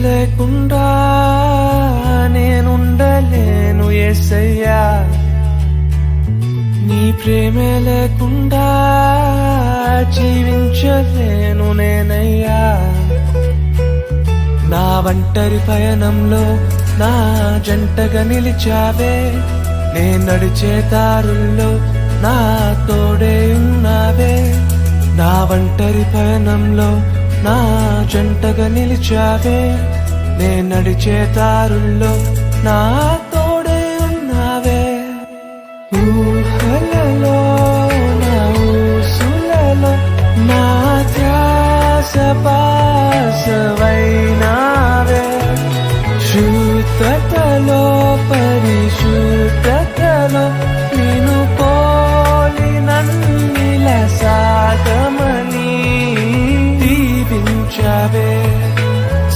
లేకుండా నేనుండలేను యేసయ్యా, నీ ప్రేమే లేకుండా జీవించలేను నేనయ్యా. నా ఒంటరి పయనంలో నా జంటగా నిలిచావే, నే నడిచే దారుల్లో నా తోడే ఉన్నావే. నా ఒంటరి పయనంలో నా జంటగా నిలిచావే, నే నడిచే దారుల్లో నా తోడే ఉన్నావే. ఊహలలో నా ఊసులలో నా ధ్యాస బాసవైన